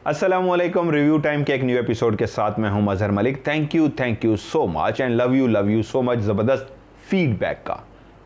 अस्सलामुअलैकुम। Review time के एक न्यू एपिसोड के साथ मैं हूं Mazhar Malik. Thank you so much and love you so much ज़बरदस्त फीडबैक का।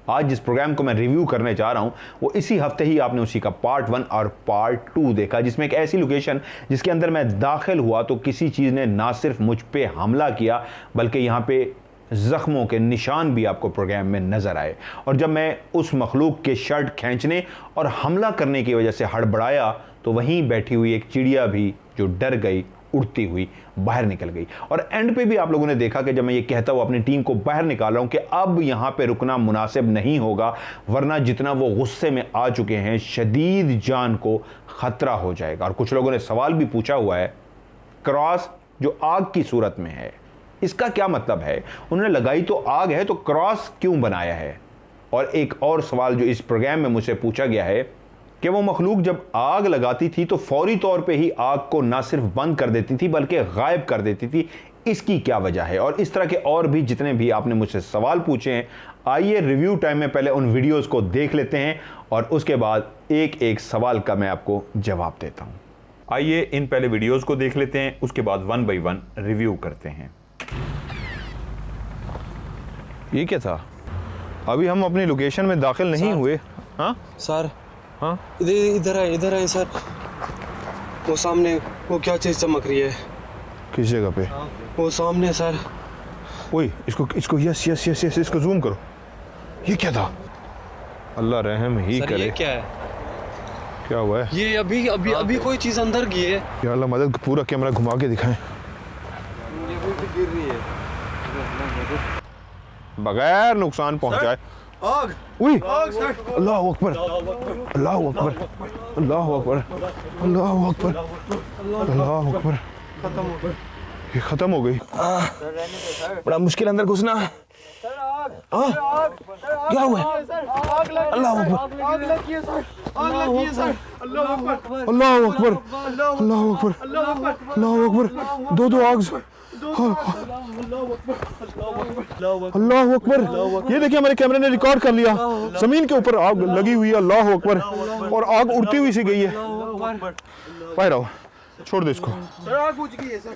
आज जिस प्रोग्राम को मैं रिव्यू करने जा रहा हूं वो इसी हफ्ते ही आपने उसी का पार्ट 1 और पार्ट 2 देखा, जिसमें एक ऐसी लोकेशन जिसके अंदर मैं दाखिल हुआ तो किसी चीज़ ने ना सिर्फ मुझ पे हमला किया बल्कि यहाँ पे ज़ख्मों के निशान भी आपको प्रोग्राम में नज़र आए। और जब मैं उस मखलूक के शर्ट खींचने और हमला करने की वजह से हड़बड़ाया तो वहीं बैठी हुई एक चिड़िया भी जो डर गई उड़ती हुई बाहर निकल गई। और एंड पे भी आप लोगों ने देखा कि जब मैं ये कहता हूँ अपनी टीम को बाहर निकाल रहा हूँ कि अब यहाँ पे रुकना मुनासिब नहीं होगा, वरना जितना वो गुस्से में आ चुके हैं शदीद जान को ख़तरा हो जाएगा। और कुछ लोगों ने सवाल भी पूछा हुआ है, क्रॉस जो आग की सूरत में है इसका क्या मतलब है? उन्होंने लगाई तो आग है तो क्रॉस क्यों बनाया है? और एक और सवाल जो इस प्रोग्राम में मुझसे पूछा गया है कि वो मखलूक जब आग लगाती थी तो फौरी तौर पे ही आग को ना सिर्फ बंद कर देती थी बल्कि गायब कर देती थी, इसकी क्या वजह है? और इस तरह के और भी जितने भी आपने मुझसे सवाल पूछे हैं, आइए रिव्यू टाइम में पहले उन वीडियोस को देख लेते हैं और उसके बाद एक एक सवाल का मैं आपको जवाब देता हूं। आइए इन पहले वीडियोस को देख लेते हैं, उसके बाद 1 बाय 1 रिव्यू करते हैं। ये क्या था? अभी हम अपनी लोकेशन में दाखिल नहीं हुए। हाँ सर, हाँ इधर है सर। वो सामने वो क्या चीज़ चमक रही है? किस जगह पे? वो सामने सर। ओए इसको यस इसको जूम करो। ये क्या था? अल्लाह रहम ही सर, करे। ये क्या है? क्या हुआ है? ये अभी कोई चीज़ अंदर गई है। या अल्लाह मदद, पूरा कैमरा घुमा के दिखाएं। गिर रही है बगैर नुकसान पहुंचाए। आग। उई, आग सर। अल्लाह अकबर, अल्लाह अकबर, अल्लाह अकबर, अल्लाह अकबर, अल्लाह अकबर। खत्म हो गई। ये खत्म हो गई। बड़ा मुश्किल अंदर घुसना। क्या हुआ? अल्लाह अकबर, आग लगी है सर। आग लगी है सर। अल्लाह अकबर, अल्लाह अकबर, अल्लाह अकबर, अल्लाह अकबर। दो आग। अल्लाह अकबर। ये देखिए हमारे कैमरे ने रिकॉर्ड कर लिया, जमीन के ऊपर आग लगी हुई है। अल्लाह अकबर। और आग उड़ती हुई सी गई है। बाहर आओ, छोड़ दो इसको। सर आग बुझ गई है सर।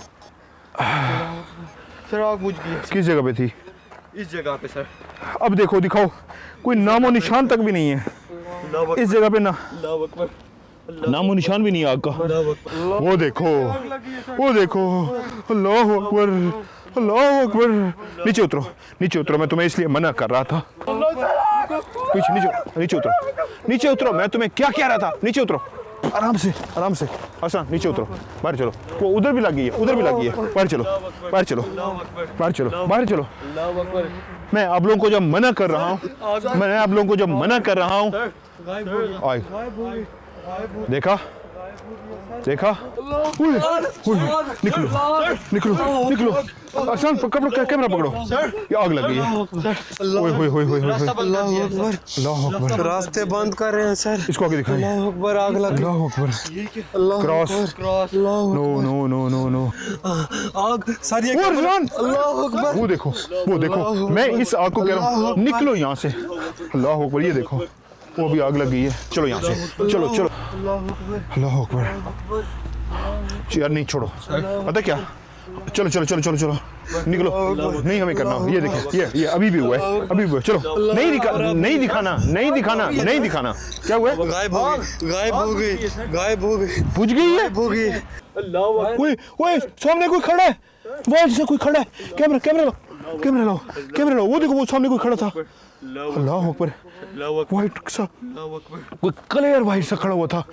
सर आग बुझ गई है। किस जगह पे थी? इस जगह पे सर। अब देखो, दिखाओ, कोई नामो निशान तक भी नहीं है इस जगह पे। ना नामो निशान भी नहीं आग का। वो देखो, वो देखो। अल्लाह अकबर, अल्लाह अकबर। नीचे उतरो, मैं तुम्हें इसलिए मना कर रहा था। नीचे उतरो, मैं तुम्हें क्या कह रहा था? नीचे उतरो, आराम से आसान। नीचे उतरो, बाहर चलो। वो उधर भी लगी है, बाहर चलो। मैं आप लोगों को जब मना कर रहा हूँ, देखा? निकलो। आसान, कैमरा पकड़ो। ये आग लगी है। अल्लाह अकबर। रास्ते बंद कर रहे हैं सर। इसको आगे दिखाएं। अल्लाह अकबर, आग लगी। अल्लाह अकबर। क्रॉस। नो। आग सर। ये अल्लाह अकबर। वो देखो, मैं इस आग को कह रहा हूँ, निकलो यहाँ से। अल्लाह अकबर। ये देखो, वो भी आग लगी है। चलो यहाँ से, चलो। अल्लाह अकबर। यार नहीं छोड़ो, पता क्या? चलो। निकलो। नहीं हमें करना। ये देखिए, ये अभी भी हुआ है। चलो। नहीं दिखाना। क्या हुआ? गायब हो गई। बुझ गई है। ओए, सामने कोई खड़ा है। कैमरा लो। वो देखो, वो सामने कोई खड़ा था। अल्लाह अकबर। वाइट सा, कोई क्लियर वाइट सा खड़ा हुआ था।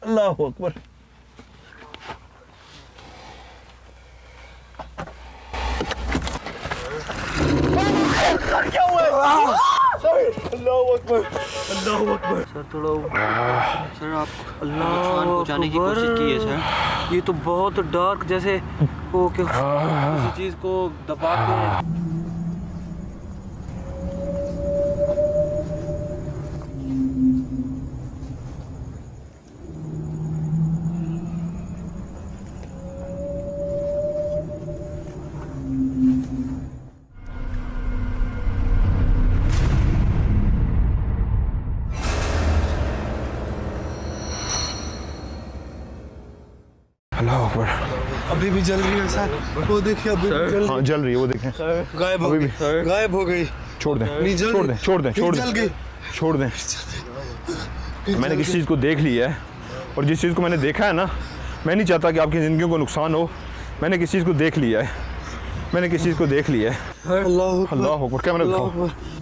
अल्लाह अकबर। क्या हुआ? अल्लाह अकबर। सर थोड़ा सर आप नुकसान पहुंचाने की कोशिश की है सर। ये तो बहुत डार्क, जैसे वो किसी चीज को दबा के। अल्लाह अकबर। अभी भी जल रही है सर, वो देखिए अभी भी जल हाँ जल रही है, वो देखें। गायब हो अभी गई, भी। गायब हो गई। छोड़ दें, नहीं जल छोड़ दें, छोड़ दें, छोड़ जल गई। दें, छोड़ दें। मैंने किस चीज़ को देख लिया है, और जिस चीज़ को मैंने देखा है ना, मैं नहीं चाहता कि आपकी ज़िंदगी को नुकसान हो। मैंने किस चीज़ को देख लिया है, मैंने किस चीज़ को देख लिया है। अल्लाह अकबर, अल्लाह अकबर। कैमरा अल्लाह दिखाओ। अकबर।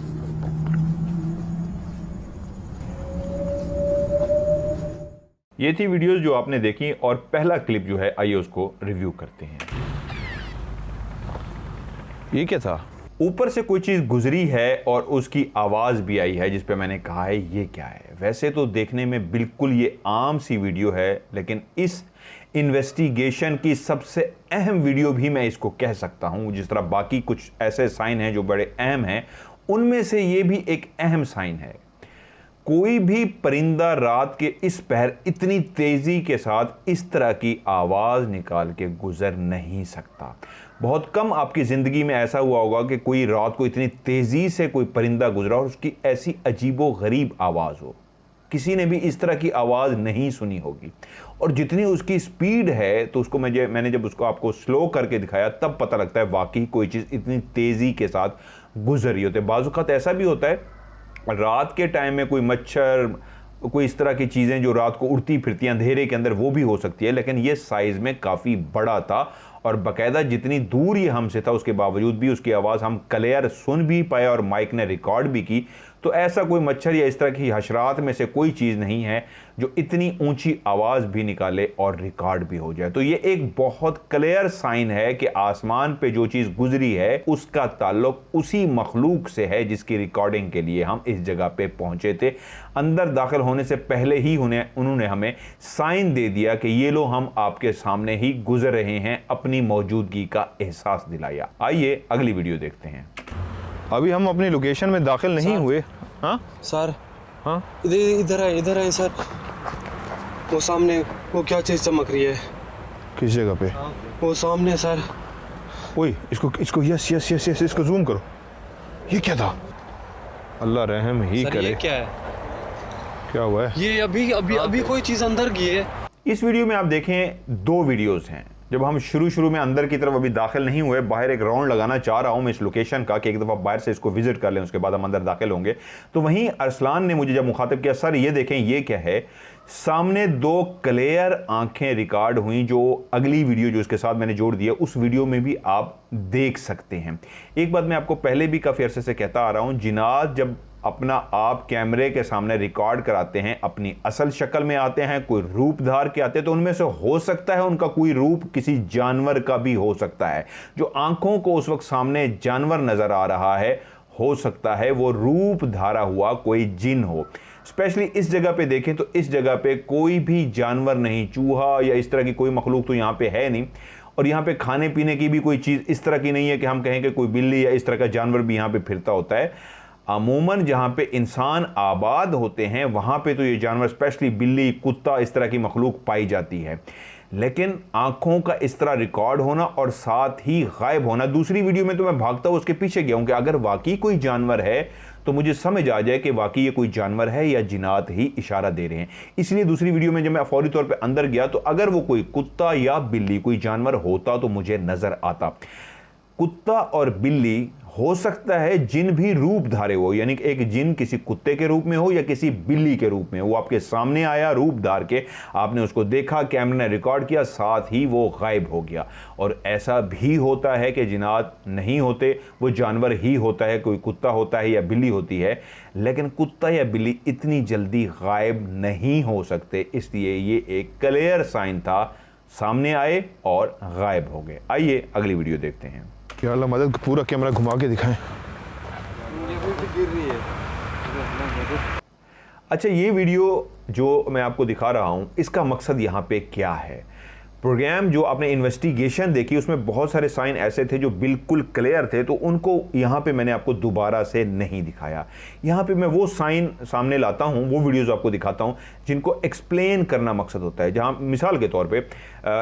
ये थी वीडियोस जो आपने देखी, और पहला क्लिप जो है आइए उसको रिव्यू करते हैं। ये क्या था? ऊपर से कोई चीज गुजरी है और उसकी आवाज भी आई है, जिस पे मैंने कहा है ये क्या है। वैसे तो देखने में बिल्कुल ये आम सी वीडियो है, लेकिन इस इन्वेस्टिगेशन की सबसे अहम वीडियो भी मैं इसको कह सकता हूं। जिस तरह बाकी कुछ ऐसे साइन हैं जो बड़े अहम हैं, उनमें से ये भी एक अहम साइन है। कोई भी परिंदा रात के इस पहर इतनी तेजी के साथ इस तरह की आवाज निकाल के गुजर नहीं सकता। बहुत कम आपकी जिंदगी में ऐसा हुआ होगा कि कोई रात को इतनी तेजी से कोई परिंदा गुजरा और उसकी ऐसी अजीबो गरीब आवाज हो। किसी ने भी इस तरह की आवाज नहीं सुनी होगी। और जितनी उसकी स्पीड है, तो उसको मैंने जब उसको आपको स्लो करके दिखाया, तब पता लगता है वाकई कोई चीज इतनी तेजी के साथ गुजर रही होती है। बाज़ औक़ात ऐसा भी होता है रात के टाइम में कोई मच्छर, कोई इस तरह की चीज़ें जो रात को उड़ती फिरती हैं अंधेरे के अंदर, वो भी हो सकती है। लेकिन ये साइज़ में काफ़ी बड़ा था, और बाकायदा जितनी दूर ये हमसे था उसके बावजूद भी उसकी आवाज़ हम क्लियर सुन भी पाए और माइक ने रिकॉर्ड भी की। तो ऐसा कोई मच्छर या इस तरह की हशरात में से कोई चीज़ नहीं है जो इतनी ऊंची आवाज़ भी निकाले और रिकॉर्ड भी हो जाए। तो ये एक बहुत क्लियर साइन है कि आसमान पे जो चीज़ गुजरी है उसका ताल्लुक उसी मखलूक से है जिसकी रिकॉर्डिंग के लिए हम इस जगह पे पहुंचे थे। अंदर दाखिल होने से पहले ही उन्होंने हमें साइन दे दिया कि ये लो हम आपके सामने ही गुजर रहे हैं, अपनी मौजूदगी का एहसास दिलाया। आइए अगली वीडियो देखते हैं। अभी हम अपनी लोकेशन में दाखिल नहीं हुए। हाँ सर, हाँ इधर है सर। वो सामने वो क्या चीज चमक रही है? किस जगह पे? वो सामने सर। ओए इसको यस यस यस यस इसको जूम करो। ये क्या था? अल्लाह रहम ही सर, करे। ये क्या है? क्या हुआ है? ये अभी कोई चीज अंदर गई है। इस वीडियो में आप देखें दो वीडियोस हैं। जब हम शुरू में अंदर की तरफ अभी दाखिल नहीं हुए, बाहर एक राउंड लगाना चाह रहा हूं मैं इस लोकेशन का कि एक दफ़ा बाहर से इसको विजिट कर लें, उसके बाद हम अंदर दाखिल होंगे। तो वहीं अरसलान ने मुझे जब मुखातिब किया, सर ये देखें ये क्या है। सामने दो क्लियर आंखें रिकॉर्ड हुई, जो अगली वीडियो जो इसके साथ मैंने जोड़ दिया उस वीडियो में भी आप देख सकते हैं। एक बात मैं आपको पहले भी काफ़ी अरसे से कहता आ रहा हूँ, जिन्नात जब अपना आप कैमरे के सामने रिकॉर्ड कराते हैं, अपनी असल शक्ल में आते हैं, कोई रूप धार के आते हैं, तो उनमें से हो सकता है उनका कोई रूप किसी जानवर का भी हो सकता है। जो आंखों को उस वक्त सामने जानवर नजर आ रहा है, हो सकता है वो रूप धारा हुआ कोई जिन हो। स्पेशली इस जगह पे देखें तो इस जगह पे कोई भी जानवर नहीं, चूहा या इस तरह की कोई मखलूक तो यहाँ पे है नहीं। और यहाँ पे खाने पीने की भी कोई चीज़ इस तरह की नहीं है कि हम कहें कि कोई बिल्ली या इस तरह का जानवर भी यहाँ पे फिरता होता है। अमूमन जहाँ पे इंसान आबाद होते हैं वहाँ पे तो ये जानवर, स्पेशली बिल्ली, कुत्ता, इस तरह की मखलूक पाई जाती है। लेकिन आंखों का इस तरह रिकॉर्ड होना और साथ ही गायब होना। दूसरी वीडियो में तो मैं भागता हुआ उसके पीछे गया हूँ कि अगर वाकई कोई जानवर है तो मुझे समझ आ जाए कि वाकई ये कोई जानवर है या जिन्नात ही इशारा दे रहे हैं। इसलिए दूसरी वीडियो में जब मैं फौरी तौर पे अंदर गया तो अगर वो कोई कुत्ता या बिल्ली, कोई जानवर होता तो मुझे नजर आता। कुत्ता और बिल्ली हो सकता है जिन भी रूप धारे हो, यानी कि एक जिन किसी कुत्ते के रूप में हो या किसी बिल्ली के रूप में, वो आपके सामने आया रूप धार के, आपने उसको देखा, कैमरे ने रिकॉर्ड किया, साथ ही वो गायब हो गया। और ऐसा भी होता है कि जिन्नात नहीं होते, वो जानवर ही होता है, कोई कुत्ता होता है या बिल्ली होती है, लेकिन कुत्ता या बिल्ली इतनी जल्दी गायब नहीं हो सकते। इसलिए ये एक क्लियर साइन था, सामने आए और गायब हो गए। आइए अगली वीडियो देखते हैं। या अल्लाह मदद, पूरा कैमरा घुमा के दिखाएं। गिर रही है। अच्छा, ये वीडियो जो मैं आपको दिखा रहा हूं, इसका मकसद यहाँ पे क्या है? प्रोग्राम जो आपने इन्वेस्टिगेशन देखी उसमें बहुत सारे साइन ऐसे थे जो बिल्कुल क्लियर थे, तो उनको यहाँ पे मैंने आपको दोबारा से नहीं दिखाया। यहाँ पे मैं वो साइन सामने लाता हूँ, वो वीडियोस आपको दिखाता हूँ जिनको एक्सप्लेन करना मकसद होता है। जहाँ मिसाल के तौर पे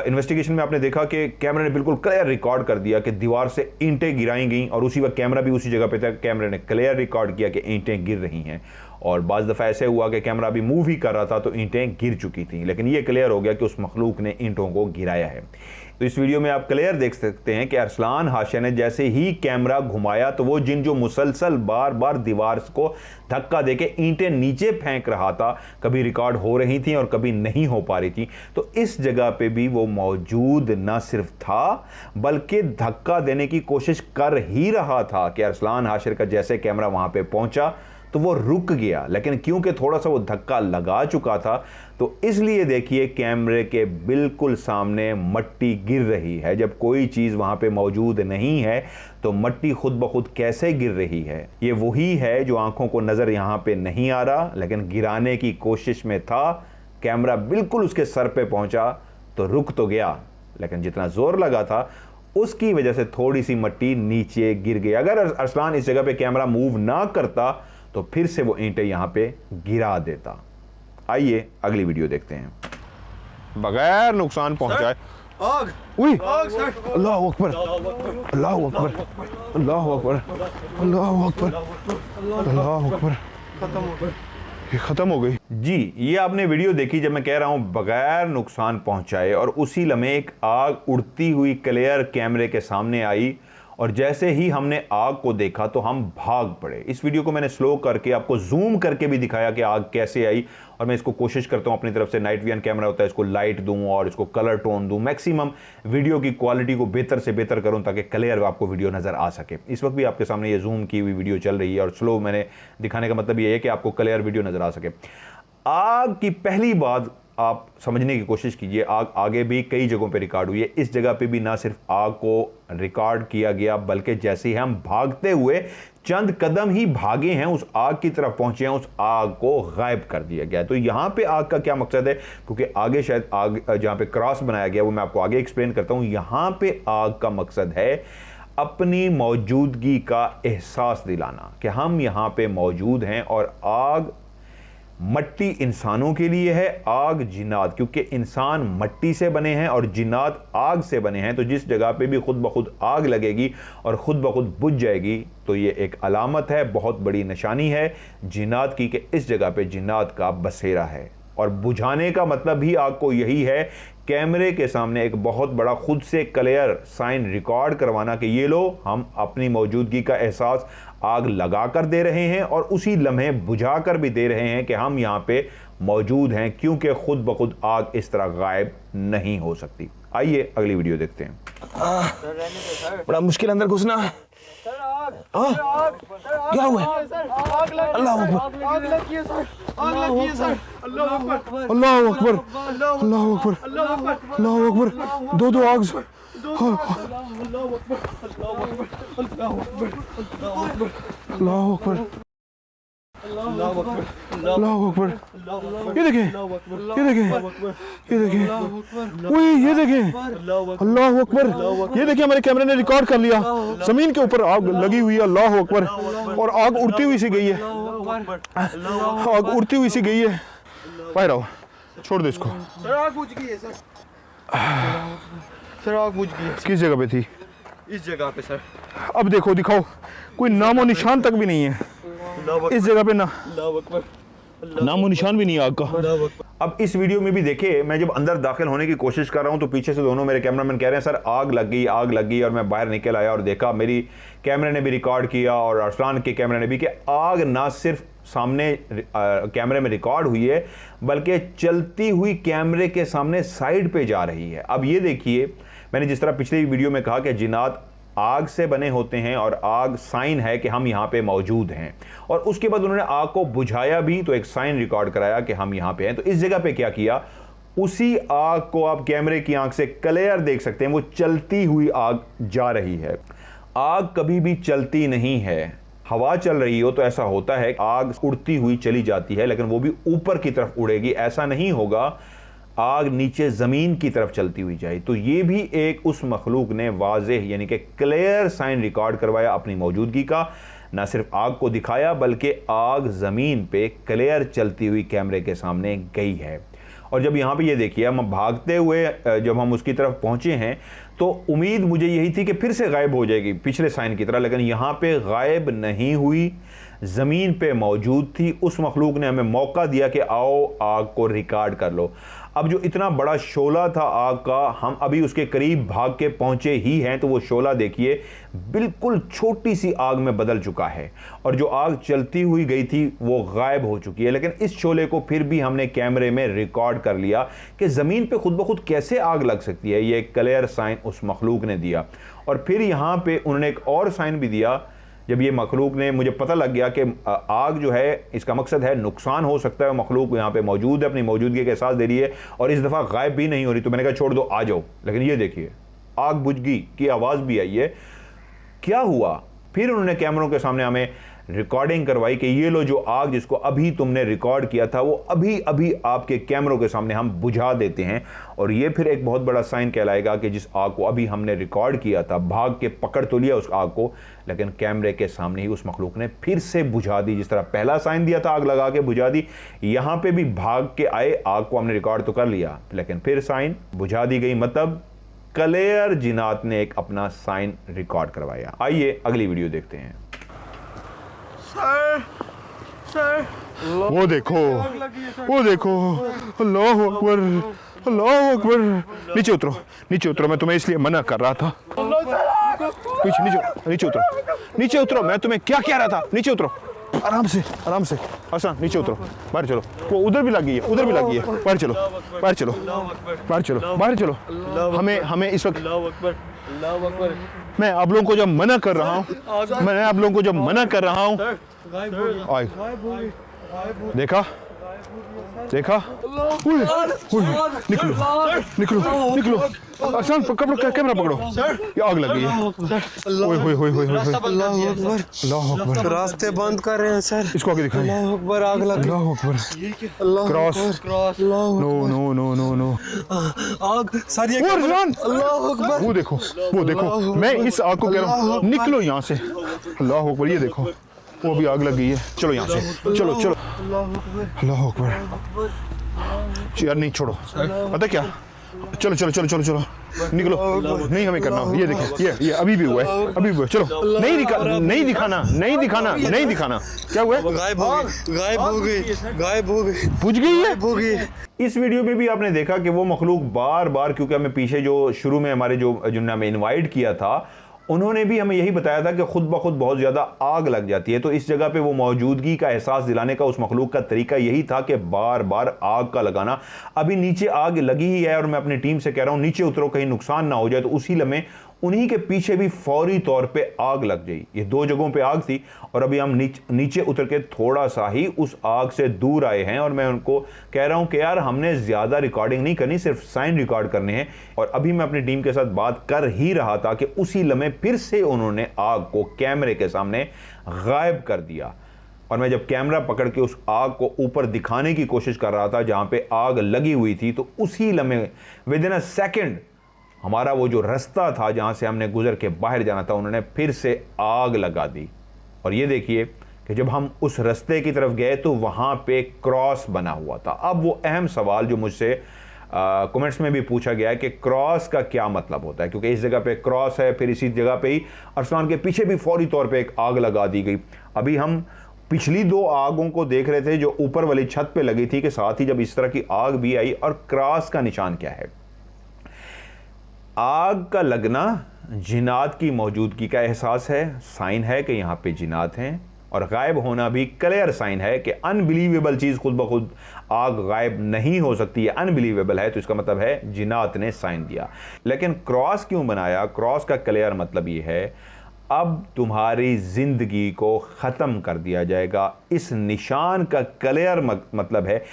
इन्वेस्टिगेशन में आपने देखा कि कैमरे ने बिल्कुल क्लियर रिकॉर्ड कर दिया कि दीवार से ईंटें गिराई गई, और उसी वक्त कैमरा भी उसी जगह पे था, कैमरे ने क्लियर रिकॉर्ड किया कि ईंटें गिर रही हैं। और बाज़ दफ़ा ऐसे हुआ कि कैमरा अभी मूव ही कर रहा था तो ईंटें गिर चुकी थी, लेकिन ये क्लियर हो गया कि उस मखलूक ने ईंटों को गिराया है। तो इस वीडियो में आप क्लियर देख सकते हैं कि अरसलान हाशिर ने जैसे ही कैमरा घुमाया तो वो जिन जो मुसलसल बार बार दीवार को धक्का देके ईंटें नीचे फेंक रहा था, कभी रिकॉर्ड हो रही थी और कभी नहीं हो पा रही थी, तो इस जगह पे भी वो मौजूद न सिर्फ था बल्कि धक्का देने की कोशिश कर ही रहा था कि अरसलान हाशिर का जैसे कैमरा वहां पे पहुंचा तो वो रुक गया, लेकिन क्योंकि थोड़ा सा वो धक्का लगा चुका था तो इसलिए देखिए कैमरे के बिल्कुल सामने मट्टी गिर रही है। जब कोई चीज़ वहाँ पे मौजूद नहीं है तो मट्टी खुद ब खुद कैसे गिर रही है? ये वही है जो आंखों को नज़र यहाँ पे नहीं आ रहा, लेकिन गिराने की कोशिश में था। कैमरा बिल्कुल उसके सर पे पहुँचा तो रुक तो गया, लेकिन जितना ज़ोर लगा था उसकी वजह से थोड़ी सी मट्टी नीचे गिर गई। अगर अरसलान इस जगह पे कैमरा मूव ना करता तो फिर से वो ईंटें यहाँ पे गिरा देता। आइए अगली वीडियो देखते हैं। बगैर नुकसान पहुंचाए आग उई आग सर। अल्लाह अकबर अल्लाह अकबर अल्लाह अकबर अल्लाह अकबर अल्लाह अकबर, खत्म हो गया। ये खत्म हो गई जी। ये आपने वीडियो देखी जब मैं कह रहा हूं बगैर नुकसान पहुंचाए, और उसी लम्हे एक आग उड़ती हुई क्लियर कैमरे के सामने आई और जैसे ही हमने आग को देखा तो हम भाग पड़े। इस वीडियो को मैंने स्लो करके आपको जूम करके भी दिखाया कि आग कैसे आई, और मैं इसको कोशिश करता हूं अपनी तरफ से, नाइट विजन कैमरा होता है, इसको लाइट दूं और इसको कलर टोन दूं, मैक्सिमम वीडियो की क्वालिटी को बेहतर से बेहतर करूं ताकि क्लियर आपको वीडियो नज़र आ सके। इस वक्त भी आपके सामने ये जूम की हुई वीडियो चल रही है और स्लो मैंने दिखाने का मतलब ये है कि आपको क्लियर वीडियो नज़र आ सके। आग की पहली बात आप समझने की कोशिश कीजिए, आग आगे भी कई जगहों पे रिकॉर्ड हुई है। इस जगह पे भी ना सिर्फ आग को रिकॉर्ड किया गया बल्कि जैसे ही हम भागते हुए चंद कदम ही भागे हैं उस आग की तरफ पहुंचे हैं, उस आग को गायब कर दिया गया। तो यहां पे आग का क्या मकसद है, क्योंकि आगे शायद आग जहां पे क्रॉस बनाया गया वो मैं आपको आगे एक्सप्लेन करता हूं। यहां पे आग का मकसद है अपनी मौजूदगी का एहसास दिलाना कि हम यहां पे मौजूद हैं। और आग मट्टी इंसानों के लिए है, आग जिन्नात, क्योंकि इंसान मट्टी से बने हैं और जिन्नात आग से बने हैं। तो जिस जगह पे भी खुद ब खुद आग लगेगी और खुद ब खुद बुझ जाएगी तो ये एक अलामत है, बहुत बड़ी निशानी है जिन्नात की कि इस जगह पे जिन्नात का बसेरा है। और बुझाने का मतलब भी आग को यही है, कैमरे के सामने एक बहुत बड़ा खुद से क्लियर साइन रिकॉर्ड करवाना कि ये लो हम अपनी मौजूदगी का एहसास आग लगा कर दे रहे हैं और उसी लम्हे बुझा कर भी दे रहे हैं कि हम यहाँ पे मौजूद हैं, क्योंकि खुद ब खुद आग इस तरह गायब नहीं हो सकती। आइए अगली वीडियो देखते हैं। बड़ा मुश्किल अंदर घुसना। क्या हुआ? अल्लाह अकबर आग लगी है सर, आग लगी है सर। अल्लाह अकबर अल्लाह अकबर अल्लाह अकबर अल्लाह अकबर, दो आग। अल्लाह अकबर अल्लाह अकबर। ये देखें ये देखें ये देखें, ओए ये देखें अल्लाह अकबर। ये देखिए हमारे कैमरे ने रिकॉर्ड कर लिया, जमीन के ऊपर आग लगी हुई है। अल्लाह अकबर, और आग उड़ती हुई सी गई है, आग उड़ती हुई सी गई है। बाहर आओ, छोड़ दो इसको। सर आग बुझ गई है सर, सर आग बुझ गई है। किस जगह पे थी? इस जगह पे सर। अब देखो, दिखाओ, कोई नामो निशान तक भी नहीं है इस जगह पे, ना नामो निशान भी नहीं है आग का। अब इस वीडियो में भी देखिए, मैं जब अंदर दाखिल होने की कोशिश कर रहा हूं तो पीछे से दोनों मेरे कैमरामैन कह रहे हैं सर आग लग गई, और मैं बाहर निकल आया और देखा, मेरी कैमरे ने भी रिकॉर्ड किया और अरसलान के कैमरे ने भी, कि आग ना सिर्फ सामने कैमरे में रिकॉर्ड हुई है बल्कि चलती हुई कैमरे के सामने साइड पे जा रही है। अब ये देखिए, मैंने जिस तरह पिछली वीडियो में कहा कि जिन्नात आग से बने होते हैं और आग साइन है कि हम यहाँ पे मौजूद हैं, और उसके बाद उन्होंने आग को बुझाया भी तो एक साइन रिकॉर्ड कराया कि हम यहाँ पे हैं। तो इस जगह पे क्या किया, उसी आग को आप कैमरे की आंख से क्लियर देख सकते हैं, वो चलती हुई आग जा रही है। आग कभी भी चलती नहीं है, हवा चल रही हो तो ऐसा होता है आग उड़ती हुई चली जाती है, लेकिन वो भी ऊपर की तरफ उड़ेगी, ऐसा नहीं होगा आग नीचे ज़मीन की तरफ चलती हुई जाए। तो ये भी एक उस मखलूक ने वाज़ेह यानी कि क्लियर साइन रिकॉर्ड करवाया अपनी मौजूदगी का, ना सिर्फ आग को दिखाया बल्कि आग ज़मीन पे क्लियर चलती हुई कैमरे के सामने गई है। और जब यहाँ पे ये देखिए हम भागते हुए जब हम उसकी तरफ पहुँचे हैं तो उम्मीद मुझे यही थी कि फिर से गायब हो जाएगी पिछले साइन की तरह, लेकिन यहाँ पे गायब नहीं हुई, ज़मीन पे मौजूद थी। उस मखलूक ने हमें मौका दिया कि आओ आग को रिकॉर्ड कर लो। अब जो इतना बड़ा शोला था आग का, हम अभी उसके करीब भाग के पहुंचे ही हैं तो वो शोला देखिए बिल्कुल छोटी सी आग में बदल चुका है और जो आग चलती हुई गई थी वो गायब हो चुकी है। लेकिन इस शोले को फिर भी हमने कैमरे में रिकॉर्ड कर लिया कि ज़मीन पे खुद ब खुद कैसे आग लग सकती है। ये क्लियर साइन उस मखलूक ने दिया और फिर यहाँ पे उन्होंने एक और साइन भी दिया। जब ये मखलूक ने, मुझे पता लग गया कि आग जो है इसका मकसद है नुकसान हो सकता है, मखलूक यहाँ पे मौजूद है, अपनी मौजूदगी का एहसास दे रही है और इस दफ़ा गायब भी नहीं हो रही, तो मैंने कहा छोड़ दो आ जाओ। लेकिन ये देखिए आग बुझ गई की आवाज़ भी आई है। क्या हुआ? फिर उन्होंने कैमरों के सामने हमें रिकॉर्डिंग करवाई कि ये लो जो आग जिसको अभी तुमने रिकॉर्ड किया था वो अभी अभी आपके कैमरों के सामने हम बुझा देते हैं। और ये फिर एक बहुत बड़ा साइन कहलाएगा कि जिस आग को अभी हमने रिकॉर्ड किया था, भाग के पकड़ तो लिया उस आग को, लेकिन कैमरे के सामने ही उस मखलूक ने फिर से बुझा दी। जिस तरह पहला साइन दिया था आग लगा के बुझा दी, यहाँ पे भी भाग के आए, आग को हमने रिकॉर्ड तो कर लिया लेकिन फिर साइन बुझा दी गई। मतलब क्लियर जिनात ने एक अपना साइन रिकॉर्ड करवाया। आइए अगली वीडियो देखते हैं। वो देखो, वो देखो, अल्लाह अकबर, अल्लाह अकबर। नीचे उतरो, नीचे उतरो, मैं तुम्हें इसलिए मना कर रहा था। नीचे नीचे नीचे उतरो, नीचे उतरो, मैं तुम्हें क्या कह रहा था, नीचे उतरो, आराम से आराम से। हसन नीचे उतरो, बाहर चलो। वो उधर भी लगी है, उधर भी लगी है, बाहर चलो, बाहर चलो, बाहर चलो, बाहर चलो। हमें इस वक्त मैं आप लोगों को जब मना कर रहा हूँ, मैं आप लोगों को जब मना कर रहा हूँ, देखा देखा, निकलो निकलो निकलो, आसान पकड़ो, कैमरा पकड़ो, ये आग लगी है। ओए होए होए होए, अल्लाह अकबर, रास्ते बंद कर रहे हैं सर। इसको आगे दिखाएं। अल्लाह अकबर, आग लगी। अल्लाह अकबर, cross, no no no no no, आग सर, ये अल्लाह अकबर, वो देखो, मैं इस आग को कह रहा हूँ निकलो यहाँ से। अल्लाह अकबर, ये देखो वो भी आग लग गई है। चलो यहाँ से, चलो चलो। अल्लाह अकबर, यार नहीं छोड़ो, पता क्या, चलो चलो चलो चलो चलो, निकलो, नहीं हमें करना। ये देखिए, ये अभी भी हुआ है, अभी भी हुआ है। चलो, नहीं दिखाना, नहीं दिखाना। क्या हुआ है? गायब हो गई, गायब हो गई, गायब हो गई, बुझ गई है, हो गई। इस वीडियो में भी आपने देखा कि वो मखलूक बार बार, क्योंकि हमें पीछे जो शुरू में हमारे जिन्होंने हमें इनवाइट किया था उन्होंने भी हमें यही बताया था कि खुद ब खुद बहुत ज़्यादा आग लग जाती है, तो इस जगह पे वो मौजूदगी का एहसास दिलाने का उस मखलूक का तरीका यही था कि बार बार आग का लगाना। अभी नीचे आग लगी ही है और मैं अपनी टीम से कह रहा हूँ नीचे उतरो, कहीं नुकसान ना हो जाए, तो उसी लम्हे उन्हीं के पीछे भी फौरी तौर पे आग लग गई। ये दो जगहों पे आग थी और अभी हम नीचे उतर के थोड़ा सा ही उस आग से दूर आए हैं और मैं उनको कह रहा हूं कि यार हमने ज़्यादा रिकॉर्डिंग नहीं करनी, सिर्फ साइन रिकॉर्ड करने हैं। और अभी मैं अपनी टीम के साथ बात कर ही रहा था कि उसी लम्हे फिर से उन्होंने आग को कैमरे के सामने गायब कर दिया। और मैं जब कैमरा पकड़ के उस आग को ऊपर दिखाने की कोशिश कर रहा था जहाँ पे आग लगी हुई थी, तो उसी लम्हे विद इन अ सेकेंड हमारा वो जो रास्ता था जहाँ से हमने गुजर के बाहर जाना था, उन्होंने फिर से आग लगा दी। और ये देखिए कि जब हम उस रास्ते की तरफ गए तो वहाँ पे क्रॉस बना हुआ था। अब वो अहम सवाल जो मुझसे कमेंट्स में भी पूछा गया है कि क्रॉस का क्या मतलब होता है, क्योंकि इस जगह पे क्रॉस है, फिर इसी जगह पे ही अरसलान के पीछे भी फौरी तौर पे एक आग लगा दी गई। अभी हम पिछली दो आगों को देख रहे थे जो ऊपर वाली छत पे लगी थी, कि साथ ही जब इस तरह की आग भी आई। और क्रॉस का निशान क्या है? आग का लगना जिन्नात की मौजूदगी का एहसास है, साइन है कि यहाँ पे जिन्नात हैं। और गायब होना भी क्लियर साइन है कि अनबिलीवेबल चीज़ खुद ब खुद आग गायब नहीं हो सकती है, अनबिलीवेबल है, तो इसका मतलब है जिन्नात ने साइन दिया। लेकिन क्रॉस क्यों बनाया? क्रॉस का क्लियर मतलब ये है अब तुम्हारी ज़िंदगी को ख़त्म कर दिया जाएगा। इस निशान का क्लियर मतलब है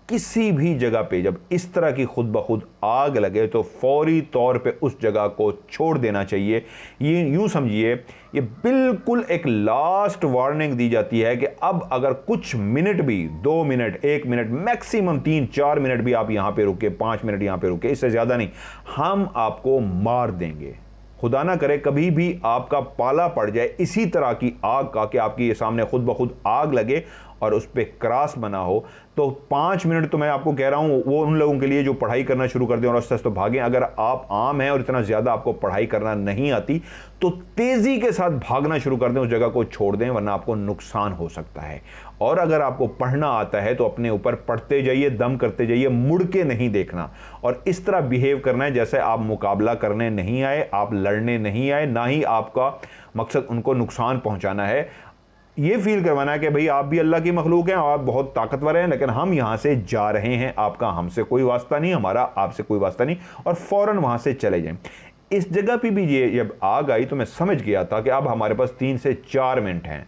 किसी भी जगह पे जब इस तरह की खुद ब खुद आग लगे तो फौरी तौर पे उस जगह को छोड़ देना चाहिए। ये यूं समझिए, ये बिल्कुल एक लास्ट वार्निंग दी जाती है कि अब अगर कुछ मिनट भी, 2 मिनट, 1 मिनट, मैक्सिमम 3-4 मिनट भी आप यहाँ पे रुके, 5 मिनट यहाँ पे रुके, इससे ज़्यादा नहीं, हम आपको मार देंगे। खुदा ना करे कभी भी आपका पाला पड़ जाए इसी तरह की आग का कि आपके सामने खुद ब खुद आग लगे और उस पर क्रॉस बना हो, तो 5 मिनट तो मैं आपको कह रहा हूँ वो उन लोगों के लिए जो पढ़ाई करना शुरू कर दें और आस्ते आस्ते भागें। अगर आप आम हैं और इतना ज़्यादा आपको पढ़ाई करना नहीं आती तो तेज़ी के साथ भागना शुरू कर दें, उस जगह को छोड़ दें, वरना आपको नुकसान हो सकता है। और अगर आपको पढ़ना आता है तो अपने ऊपर पढ़ते जाइए, दम करते जाइए, मुड़ के नहीं देखना और इस तरह बिहेव करना है जैसे आप मुकाबला करने नहीं आए, आप लड़ने नहीं आए, ना ही आपका मकसद उनको नुकसान पहुंचाना है। ये फील करवाना है कि भाई आप भी अल्लाह की मखलूक हैं, आप बहुत ताकतवर हैं, लेकिन हम यहाँ से जा रहे हैं, आपका हमसे कोई वास्ता नहीं, हमारा आपसे कोई वास्ता नहीं, और फ़ौरन वहाँ से चले जाएं। इस जगह पे भी ये जब आग आई तो मैं समझ गया था कि अब हमारे पास 3 से 4 मिनट हैं।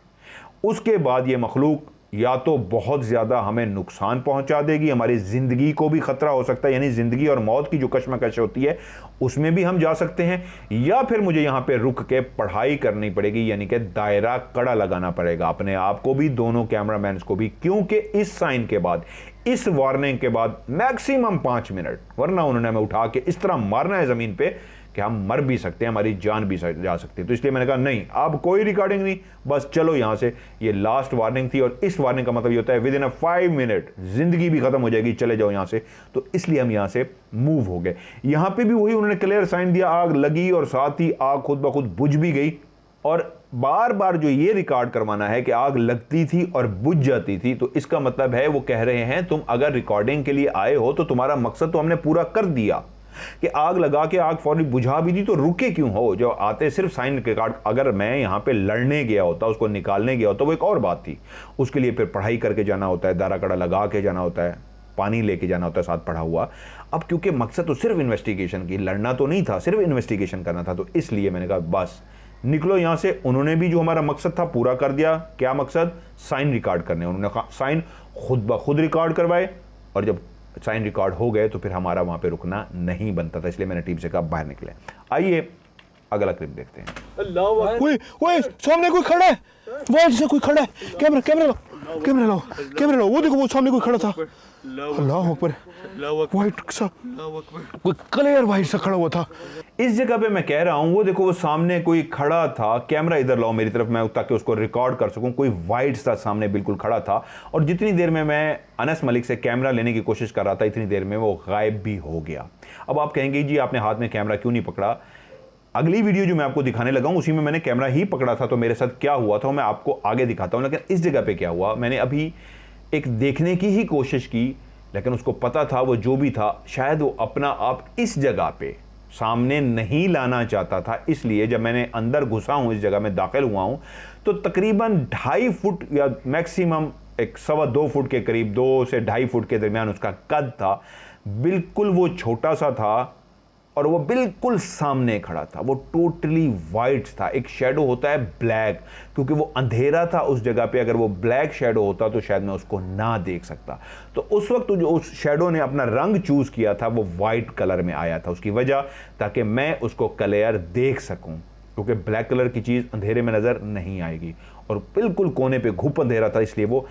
उसके बाद ये मखलूक या तो बहुत ज़्यादा हमें नुकसान पहुंचा देगी, हमारी ज़िंदगी को भी ख़तरा हो सकता है, यानी ज़िंदगी और मौत की जो कशमकश होती है उसमें भी हम जा सकते हैं, या फिर मुझे यहाँ पे रुक के पढ़ाई करनी पड़ेगी, यानी कि दायरा कड़ा लगाना पड़ेगा अपने आप को भी, दोनों कैमरामैन को भी, क्योंकि इस साइन के बाद, इस वार्निंग के बाद मैक्सिमम 5 मिनट, वरना उन्होंने हमें उठा के इस तरह मारना है ज़मीन पे कि हम मर भी सकते हैं, हमारी जान भी जा सकती है। तो इसलिए मैंने कहा नहीं, अब कोई रिकॉर्डिंग नहीं, बस चलो यहाँ से। ये लास्ट वार्निंग थी और इस वार्निंग का मतलब ये होता है विद इन 5 मिनट जिंदगी भी खत्म हो जाएगी, चले जाओ यहाँ से। तो इसलिए हम यहाँ से मूव हो गए। यहाँ पे भी वही उन्होंने क्लियर साइन दिया, आग लगी और साथ ही आग खुद ब खुद बुझ भी गई। और बार बार जो ये रिकॉर्ड करवाना है कि आग लगती थी और बुझ जाती थी, तो इसका मतलब है वो कह रहे हैं तुम अगर रिकॉर्डिंग के लिए आए हो तो तुम्हारा मकसद तो हमने पूरा कर दिया कि आग लगा के आग फौरी बुझा भी दी, तो रुके क्यों हो? जो आते सिर्फ साइन रिकॉर्ड, अगर मैं यहाँ पे लड़ने गया होता, उसको निकालने गया होता, वो एक और बात थी। उसके लिए फिर पढ़ाई करके जाना होता है, दारा कड़ा लगा के जाना होता है, पानी लेके जाना होता है साथ पढ़ा हुआ। अब क्योंकि मकसद तो सिर्फ इन्वेस्टिगेशन की, लड़ना तो नहीं था, सिर्फ इन्वेस्टिगेशन करना था, तो इसलिए मैंने कहा बस निकलो यहाँ से। उन्होंने भी जो हमारा मकसद था पूरा कर दिया। क्या मकसद? साइन रिकॉर्ड करने। उन्होंने कहा साइन खुद ब खुद रिकॉर्ड करवाए, और जब साइन रिकॉर्ड हो गए तो फिर हमारा वहां पे रुकना नहीं बनता था, इसलिए मैंने टीम से कहा बाहर निकले। आइए अगला क्लिप देखते हैं। ओए सामने कोई खड़ा है, वो जैसे कोई खड़ा है, कैमरा लो, वो देखो वो सामने कोई खड़ा था। अल्लाह अकबर, वाइट सा कोई क्लियर वाइट सा खड़ा हुआ था। इस जगह पे मैं कह रहा हूं वो देखो वो सामने कोई खड़ा था, कैमरा इधर लाओ मेरी तरफ, मैं ताकि उसको रिकॉर्ड कर सकूं। कोई वाइट सा सामने बिल्कुल खड़ा था, और जितनी देर में मैं अनस मलिक से कैमरा लेने की कोशिश कर रहा था, इतनी देर में वो गायब भी हो गया। अब आप कहेंगे जी आपने हाथ में कैमरा क्यों नहीं पकड़ा? अगली वीडियो जो मैं आपको दिखाने लगा हूं उसी में मैंने कैमरा ही पकड़ा था, तो मेरे साथ क्या हुआ था मैं आपको आगे दिखाता हूं। लेकिन इस जगह पे क्या हुआ, मैंने अभी एक देखने की ही कोशिश की, लेकिन उसको पता था वो जो भी था शायद वो अपना आप इस जगह पे सामने नहीं लाना चाहता था। इसलिए जब मैंने अंदर घुसा हूं, इस जगह में दाखिल हुआ हूं, तो तकरीबन 2.5 फुट या मैक्सिमम 1.25 फुट के करीब, 2 से 2.5 फुट के दरमियान उसका कद था। बिल्कुल वो छोटा सा था और वो बिल्कुल सामने खड़ा था। वो टोटली वाइट था। एक शेडो होता है ब्लैक, क्योंकि वो अंधेरा था उस जगह पे, अगर वो ब्लैक शेडो होता तो शायद मैं उसको ना देख सकता। तो उस वक्त जो उस शेडो ने अपना रंग चूज किया था वो वाइट कलर में आया था, उसकी वजह ताकि मैं उसको क्लियर देख सकूं, क्योंकि ब्लैक कलर की चीज़ अंधेरे में नज़र नहीं आएगी। और बिल्कुल कोने पे घुप अंधेरा था, इसलिए वो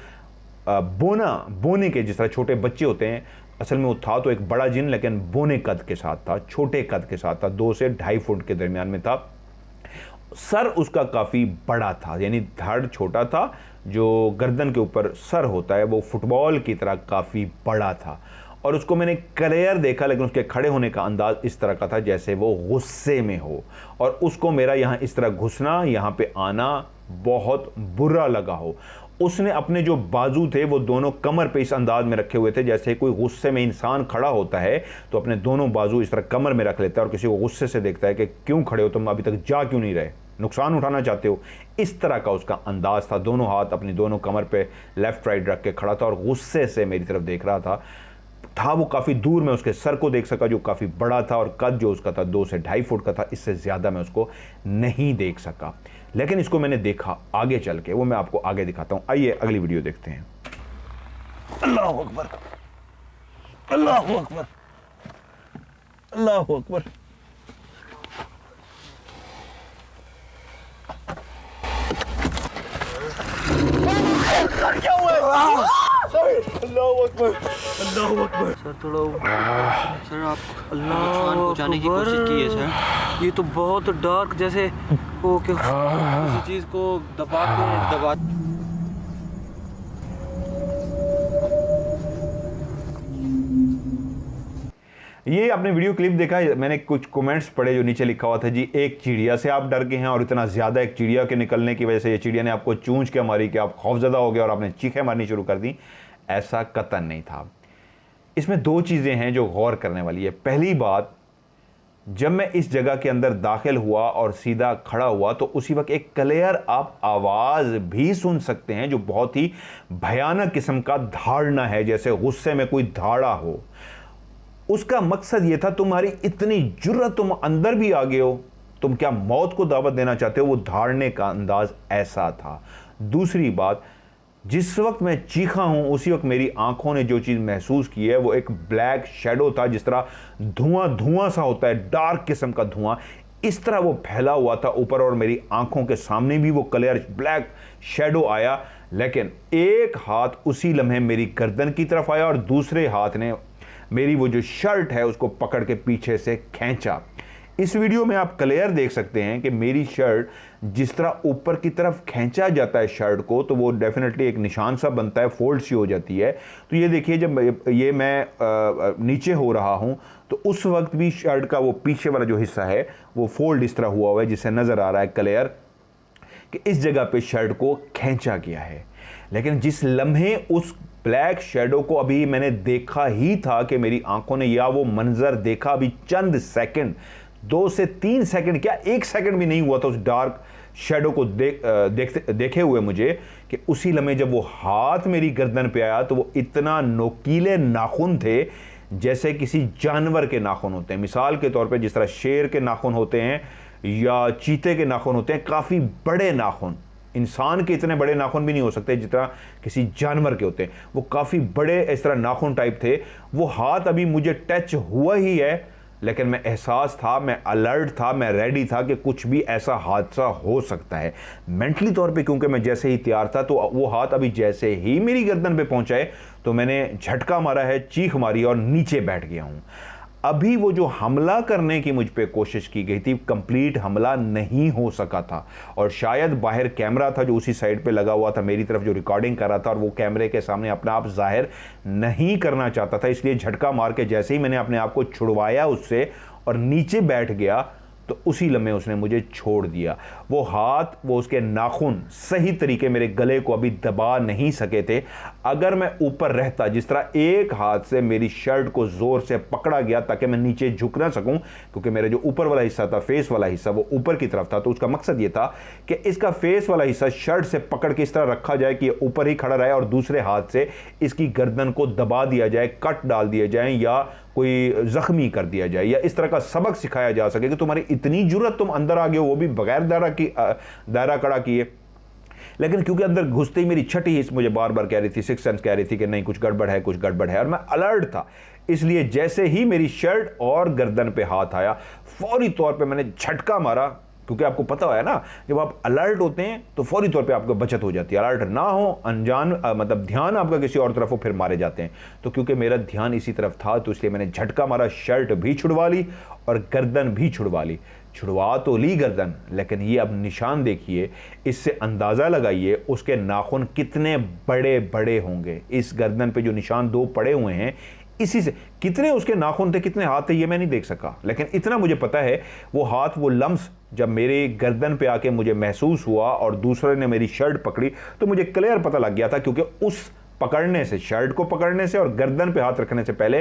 बोने के जिस तरह छोटे बच्चे होते हैं, असल में वो था तो एक बड़ा जिन, लेकिन बोने कद के साथ था, छोटे कद के साथ था, 2 से 2.5 फुट के दरमियान में था। सर उसका काफ़ी बड़ा था, यानी धड़ छोटा था, जो गर्दन के ऊपर सर होता है वो फुटबॉल की तरह काफ़ी बड़ा था। और उसको मैंने क्लियर देखा, लेकिन उसके खड़े होने का अंदाज इस तरह का था जैसे वो गुस्से में हो, और उसको मेरा यहाँ इस तरह घुसना, यहाँ पे आना बहुत बुरा लगा हो। उसने अपने जो बाजू थे वो दोनों कमर पे इस अंदाज में रखे हुए थे जैसे कोई गुस्से में इंसान खड़ा होता है तो अपने दोनों बाजू इस तरह कमर में रख लेता है और किसी को गुस्से से देखता है कि क्यों खड़े हो तुम, अभी तक जा क्यों नहीं रहे, नुकसान उठाना चाहते हो। इस तरह का उसका अंदाज था। दोनों हाथ अपनी दोनों कमर पे लेफ्ट राइट रख के खड़ा था और गुस्से से मेरी तरफ देख रहा था वो काफ़ी दूर में उसके सर को देख सका जो काफ़ी बड़ा था, और कद जो उसका था 2 से 2.5 फुट का था, इससे ज़्यादा मैं उसको नहीं देख सका। लेकिन इसको मैंने देखा आगे चल के, वो मैं आपको आगे दिखाता हूं। आइए अगली वीडियो देखते हैं। अल्लाह अकबर, अल्लाह अकबर, अल्लाह अकबर। क्या हुआ? अल्लाह अकबर, अल्लाह अकबर। सर थोड़ा सर आप नुकसान पहुंचाने की कोशिश की है सर। ये तो बहुत डार्क, जैसे वो किसी चीज़ को दबा ये आपने वीडियो क्लिप देखा है, मैंने कुछ कमेंट्स पढ़े जो नीचे लिखा हुआ था जी, एक चिड़िया से आप डर गए हैं और इतना ज़्यादा एक चिड़िया के निकलने की वजह से ये चिड़िया ने आपको चूंझ के मारी कि आप खौफजदा हो गए और आपने चीखें मारनी शुरू कर दी। ऐसा कतई नहीं था। इसमें दो चीज़ें हैं जो गौर करने वाली है। पहली बात, जब मैं इस जगह के अंदर दाखिल हुआ और सीधा खड़ा हुआ तो उसी वक्त एक क्लियर आप आवाज़ भी सुन सकते हैं जो बहुत ही भयानक किस्म का धाड़ना है, जैसे गुस्से में कोई धाड़ा हो। उसका मकसद यह था, तुम्हारी इतनी जुर्रत, तुम अंदर भी आ गए हो, तुम क्या मौत को दावत देना चाहते हो? वो धाड़ने का अंदाज ऐसा था। दूसरी बात, जिस वक्त मैं चीखा हूं उसी वक्त मेरी आंखों ने जो चीज़ महसूस की है वो एक ब्लैक शेडो था, जिस तरह धुआं सा होता है, डार्क किस्म का धुआं, इस तरह वो फैला हुआ था ऊपर और मेरी आंखों के सामने भी वो क्लियर ब्लैक शेडो आया। लेकिन एक हाथ उसी लम्हे मेरी गर्दन की तरफ आया और दूसरे हाथ ने मेरी वो जो शर्ट है उसको पकड़ के पीछे से खींचा। इस वीडियो में आप क्लियर देख सकते हैं कि मेरी शर्ट जिस तरह ऊपर की तरफ खींचा जाता है शर्ट को, तो वो डेफिनेटली एक निशान सा बनता है, फोल्ड सी हो जाती है। तो ये देखिए, जब ये मैं नीचे हो रहा हूँ तो उस वक्त भी शर्ट का वो पीछे वाला जो हिस्सा है वो फोल्ड इस तरह हुआ हुआ है, जिससे नज़र आ रहा है क्लियर कि इस जगह पे शर्ट को खींचा गया है। लेकिन जिस लम्हे उस ब्लैक शेडो को अभी मैंने देखा ही था कि मेरी आंखों ने या वो मंजर देखा, अभी चंद सेकंड, 2 से 3 सेकंड, क्या 1 सेकंड भी नहीं हुआ था उस डार्क शेडो को देखे हुए मुझे, कि उसी लम्हे जब वो हाथ मेरी गर्दन पे आया तो वो इतना नोकीले नाखून थे जैसे किसी जानवर के नाखून होते हैं। मिसाल के तौर पे जिस तरह शेर के नाखून होते हैं या चीते के नाखून होते हैं, काफ़ी बड़े नाखून, इंसान के इतने बड़े नाखून भी नहीं हो सकते जितना किसी जानवर के होते हैं, वो काफ़ी बड़े इस तरह नाखून टाइप थे। वो हाथ अभी मुझे टच हुआ ही है, लेकिन मैं एहसास था, मैं अलर्ट था, मैं रेडी था कि कुछ भी ऐसा हादसा हो सकता है। मेंटली तौर पे क्योंकि मैं जैसे ही तैयार था, तो वो हाथ अभी जैसे ही मेरी गर्दन पे पहुंचाए तो मैंने झटका मारा है, चीख मारी और नीचे बैठ गया हूं। अभी वो जो हमला करने की मुझ पे कोशिश की गई थी, कंप्लीट हमला नहीं हो सका था, और शायद बाहर कैमरा था जो उसी साइड पे लगा हुआ था मेरी तरफ, जो रिकॉर्डिंग कर रहा था, और वो कैमरे के सामने अपना आप जाहिर नहीं करना चाहता था। इसलिए झटका मार के जैसे ही मैंने अपने आप को छुड़वाया उससे और नीचे बैठ गया तो उसी लम्हे उसने मुझे छोड़ दिया। वो हाथ, वो उसके नाखून सही तरीके मेरे गले को अभी दबा नहीं सके थे। अगर मैं ऊपर रहता, जिस तरह एक हाथ से मेरी शर्ट को जोर से पकड़ा गया ताकि मैं नीचे झुक ना सकूं, क्योंकि मेरा जो ऊपर वाला हिस्सा था, फेस वाला हिस्सा, वो ऊपर की तरफ था, तो उसका मकसद ये था कि इसका फेस वाला हिस्सा शर्ट से पकड़ के इस तरह रखा जाए कि ये ऊपर ही खड़ा रहे और दूसरे हाथ से इसकी गर्दन को दबा दिया जाए, कट डाल दिए जाए या कोई जख्मी कर दिया जाए, या इस तरह का सबक सिखाया जा सके कि तुम्हारी इतनी जुर्रत, तुम अंदर आ गए हो, वो भी बगैर दायरा कड़ा किए। लेकिन क्योंकि अंदर घुसते ही मेरी छठी हिस्स मुझे बार बार कह रही थी, सिक्स सेंस कह रही थी कि नहीं, कुछ गड़बड़ है, कुछ गड़बड़ है, और मैं अलर्ट था। इसलिए जैसे ही मेरी शर्ट और गर्दन पे हाथ आया, फौरी तौर पे मैंने झटका मारा, क्योंकि आपको पता है ना, जब आप अलर्ट होते हैं तो फौरी तौर पे आपको बचत हो जाती है। अलर्ट ना हो, अनजान मतलब ध्यान आपका किसी और तरफ हो, फिर मारे जाते हैं। तो क्योंकि मेरा ध्यान इसी तरफ था तो इसलिए मैंने झटका मारा, शर्ट भी छुड़वा ली और गर्दन भी छुड़वा ली। छुड़वा तो ली गर्दन, लेकिन ये अब निशान देखिए, इससे अंदाज़ा लगाइए उसके नाखून कितने बड़े बड़े होंगे। इस गर्दन पे जो निशान 2 पड़े हुए हैं, इसी से कितने उसके नाखून थे, कितने हाथ थे, ये मैं नहीं देख सका, लेकिन इतना मुझे पता है वो हाथ, वो लम्स जब मेरे गर्दन पे आके मुझे महसूस हुआ और दूसरे ने मेरी शर्ट पकड़ी तो मुझे क्लियर पता लग गया था, क्योंकि उस पकड़ने से, शर्ट को पकड़ने से और गर्दन पे हाथ रखने से पहले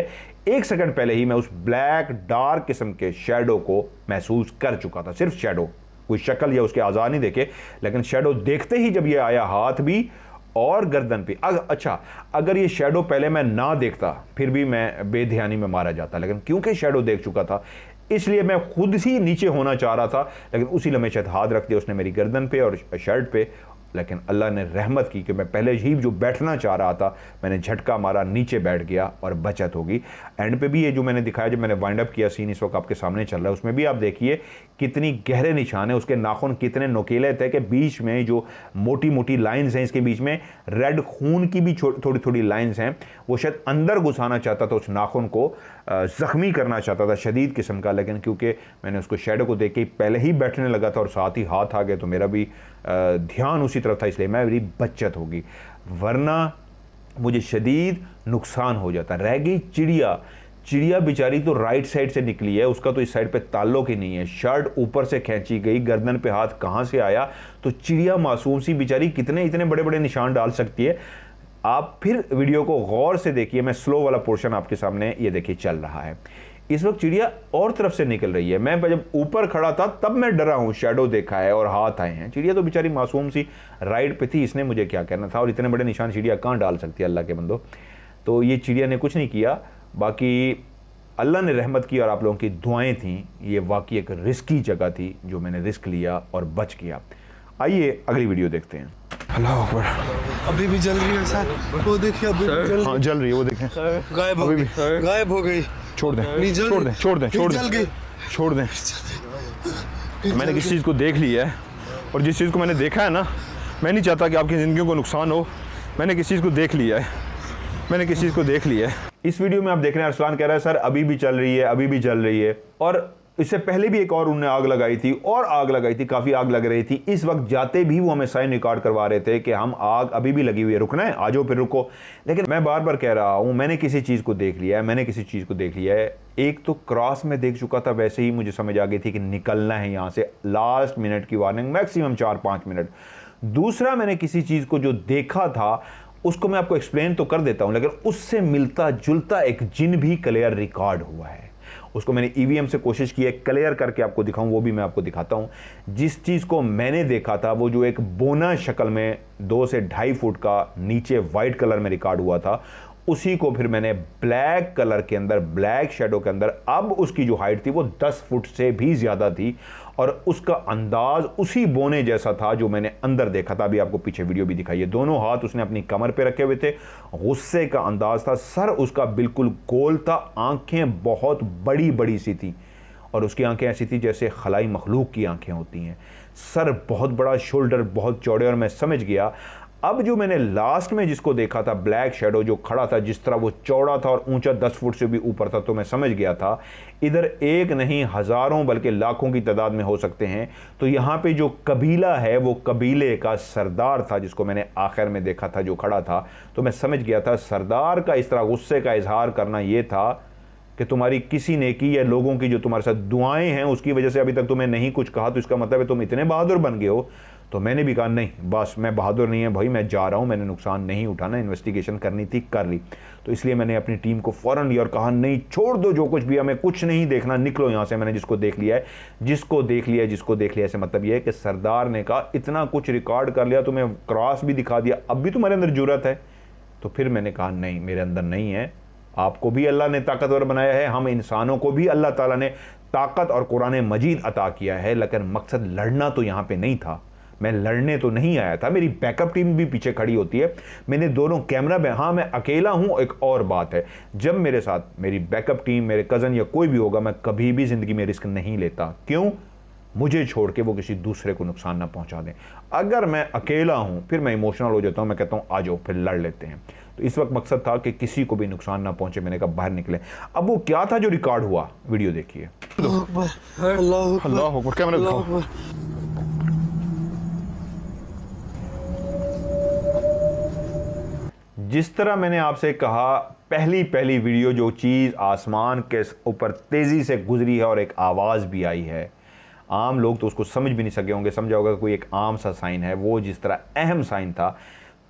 1 सेकंड पहले ही मैं उस ब्लैक डार्क किस्म के शेडो को महसूस कर चुका था। सिर्फ शेडो, कोई शक्ल या उसके आज़ा नहीं देखे, लेकिन शेडो देखते ही जब ये आया हाथ भी और गर्दन पे, अच्छा अगर ये शेडो पहले मैं ना देखता फिर भी मैं बेध्यानी में मारा जाता, लेकिन क्योंकि शेडो देख चुका था इसलिए मैं खुद ही नीचे होना चाह रहा था, लेकिन उसी लम्हे शायद हाथ रख दिया उसने मेरी गर्दन पे और शर्ट पे। लेकिन अल्लाह ने रहमत की कि मैं पहले ही जो बैठना चाह रहा था, मैंने झटका मारा, नीचे बैठ गया और बचत होगी। एंड पे भी ये जो मैंने दिखाया, जब मैंने वाइंड अप किया सीन इस वक्त आपके सामने चल रहा है, उसमें भी आप देखिए कितनी गहरे निशान है, उसके नाखून कितने नुकीले थे कि बीच में जो मोटी मोटी लाइन्स हैं, इसके बीच में रेड खून की भी थोड़ी थोड़ी लाइन्स हैं। वो शायद अंदर घुसाना चाहता था, उस नाखून को ज़ख्मी करना चाहता था शदीद किस्म का, लेकिन क्योंकि मैंने उसको शेडो को देख के पहले ही बैठने लगा था और साथ ही हाथ आ गए तो मेरा भी ध्यान उसी तरफ था, इसलिए मेरी बचत होगी, वरना मुझे शदीद नुकसान हो जाता। रह गई चिड़िया, चिड़िया बेचारी तो राइट साइड से निकली है, उसका तो इस साइड पे ताल्लुक ही नहीं है। शर्ट ऊपर से खींची गई, गर्दन पे हाथ कहाँ से आया। तो चिड़िया मासूम सी बेचारी कितने इतने बड़े बड़े निशान डाल सकती है। आप फिर वीडियो को गौर से देखिए, मैं स्लो वाला पोर्शन आपके सामने ये देखिए चल रहा है। इस वक्त चिड़िया और तरफ से निकल रही है। मैं जब ऊपर खड़ा था तब मैं डरा हूँ, शैडो देखा है और हाथ आए हैं। चिड़िया तो बेचारी मासूम सी राइड पे थी, इसने मुझे क्या कहना था। और इतने बड़े निशान चिड़िया कहाँ डाल सकती है अल्लाह के बंदो। तो ये चिड़िया ने कुछ नहीं किया, बाकी अल्लाह ने रहमत की और आप लोगों की दुआएं थी। ये वाकई एक रिस्की जगह थी जो मैंने रिस्क लिया और बच गया। आइए अगली वीडियो देखते हैं। अल्लाह अकबर। अभी भी जल रही है सर, वो देखिए अभी भी जल हाँ जल रही है, वो देखें। गायब हो अभी गई, गायब हो गई। छोड़ दें, नहीं जल छोड़ दें, छोड़ दें, छोड़ जल गई। दें, छोड़ दें। मैंने किसी चीज़ को देख लिया है और जिस चीज़ को मैंने देखा है ना, मैं नहीं चाहता कि आपकी ज़िंदगी को नुकसान हो। मैंने किसी चीज़ को देख लिया है, मैंने किसी चीज़ को देख लिया है। इस वीडियो में आप देख रहे हैं अरसलान कह रहा है सर अभी भी चल रही है, अभी भी चल रही है। और इससे पहले भी एक और उन्होंने आग लगाई थी और आग लगाई थी, काफ़ी आग लग रही थी। इस वक्त जाते भी वो हमें साइन रिकॉर्ड करवा रहे थे कि हम आग अभी भी लगी हुई है, रुकना है, आ जाओ फिर रुको। लेकिन मैं बार बार कह रहा हूँ मैंने किसी चीज़ को देख लिया है, मैंने किसी चीज़ को देख लिया है। एक तो क्रॉस में देख चुका था, वैसे ही मुझे समझ आ गई थी कि निकलना है यहाँ से, लास्ट मिनट की वार्निंग, मैक्सिमम 4-5 मिनट। दूसरा मैंने किसी चीज़ को जो देखा था उसको मैं आपको एक्सप्लेन तो कर देता हूँ, लेकिन उससे मिलता जुलता एक जिन भी क्लियर रिकॉर्ड हुआ है। उसको मैंने ईवीएम से कोशिश की है क्लियर करके आपको दिखाऊं, वो भी मैं आपको दिखाता हूं। जिस चीज़ को मैंने देखा था वो जो एक बोना शक्ल में 2 से 2.5 फुट का नीचे वाइट कलर में रिकॉर्ड हुआ था, उसी को फिर मैंने ब्लैक कलर के अंदर, ब्लैक शेडो के अंदर, अब उसकी जो हाइट थी वो 10 फुट से भी ज़्यादा थी और उसका अंदाज उसी बोने जैसा था जो मैंने अंदर देखा था। अभी आपको पीछे वीडियो भी दिखाई है। दोनों हाथ उसने अपनी कमर पे रखे हुए थे, गुस्से का अंदाज था, सर उसका बिल्कुल गोल था, आंखें बहुत बड़ी बड़ी सी थी और उसकी आंखें ऐसी थी जैसे खलाई मखलूक की आंखें होती हैं। सर बहुत बड़ा, शोल्डर बहुत चौड़े। और मैं समझ गया अब जो मैंने लास्ट में जिसको देखा था, ब्लैक शेडो जो खड़ा था, जिस तरह वो चौड़ा था और ऊंचा 10 फुट से भी ऊपर था, तो मैं समझ गया था इधर एक नहीं हज़ारों बल्कि लाखों की तादाद में हो सकते हैं। तो यहाँ पे जो कबीला है वो कबीले का सरदार था जिसको मैंने आखिर में देखा था जो खड़ा था। तो मैं समझ गया था सरदार का इस तरह गुस्से का इजहार करना ये था कि तुम्हारी किसी नेकी या लोगों की जो तुम्हारे साथ दुआएं हैं उसकी वजह से अभी तक तुम्हें नहीं कुछ कहा, तो इसका मतलब है तुम इतने बहादुर बन गए हो। तो मैंने भी कहा नहीं बस मैं बहादुर नहीं है भाई, मैं जा रहा हूँ, मैंने नुकसान नहीं उठाना, इन्वेस्टिगेशन करनी थी कर ली। तो इसलिए मैंने अपनी टीम को फ़ौरन लिया और कहा नहीं छोड़ दो जो कुछ भी, हमें कुछ नहीं देखना, निकलो यहाँ से। मैंने जिसको देख लिया है, जिसको देख लिया है, जिसको देख लिया है, ऐसे मतलब ये है कि सरदार ने कहा इतना कुछ रिकॉर्ड कर लिया, तुम्हें क्रॉस भी दिखा दिया, अब भी तुम्हारे अंदर जुर्रत है। तो फिर मैंने कहा नहीं मेरे अंदर नहीं है, आपको भी अल्लाह ने ताकतवर बनाया है, हम इंसानों को भी अल्लाह ताला ने ताकत और कुरान मजीद अता किया है, लेकिन मकसद लड़ना तो यहाँ पे नहीं था। मैं लड़ने तो नहीं आया था, मेरी बैकअप टीम भी पीछे खड़ी होती है, मैंने दोनों कैमरा में, हाँ मैं अकेला हूँ एक और बात है, जब मेरे साथ मेरी बैकअप टीम, मेरे कज़न या कोई भी होगा, मैं कभी भी ज़िंदगी में रिस्क नहीं लेता। क्यों? मुझे छोड़ के वो किसी दूसरे को नुकसान ना पहुँचा दें। अगर मैं अकेला हूँ फिर मैं इमोशनल हो जाता हूँ, मैं कहता हूँ आ जाओ फिर लड़ लेते हैं। तो इस वक्त मकसद था कि किसी को भी नुकसान ना पहुँचे, मैंने कहा बाहर निकले। अब वो क्या था जो रिकॉर्ड हुआ, वीडियो देखिए। अल्लाह अकबर, कैमरा दिखाओ। जिस तरह मैंने आपसे कहा पहली वीडियो जो चीज़ आसमान के ऊपर तेज़ी से गुजरी है और एक आवाज़ भी आई है, आम लोग तो उसको समझ भी नहीं सके होंगे, समझा होगा कोई एक आम सा साइन है, वो जिस तरह अहम साइन था।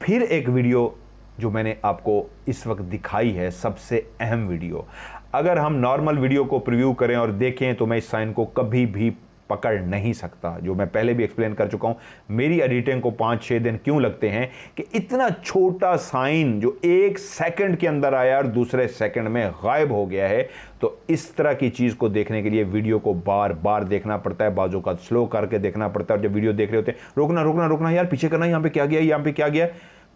फिर एक वीडियो जो मैंने आपको इस वक्त दिखाई है सबसे अहम वीडियो, अगर हम नॉर्मल वीडियो को प्रीव्यू करें और देखें तो मैं इस साइन को कभी भी पकड़ नहीं सकता, जो मैं पहले भी एक्सप्लेन कर चुका हूं। मेरी एडिटिंग को 5-6 दिन क्यों लगते हैं कि इतना छोटा साइन जो 1 सेकंड के अंदर आया और दूसरे सेकंड में गायब हो गया है। तो इस तरह की चीज़ को देखने के लिए वीडियो को बार बार देखना पड़ता है, बाजू का स्लो करके देखना पड़ता है। और जब वीडियो देख रहे होते हैं रोकना यार, पीछे करना, यहाँ पे क्या गया, यहाँ पे क्या गया,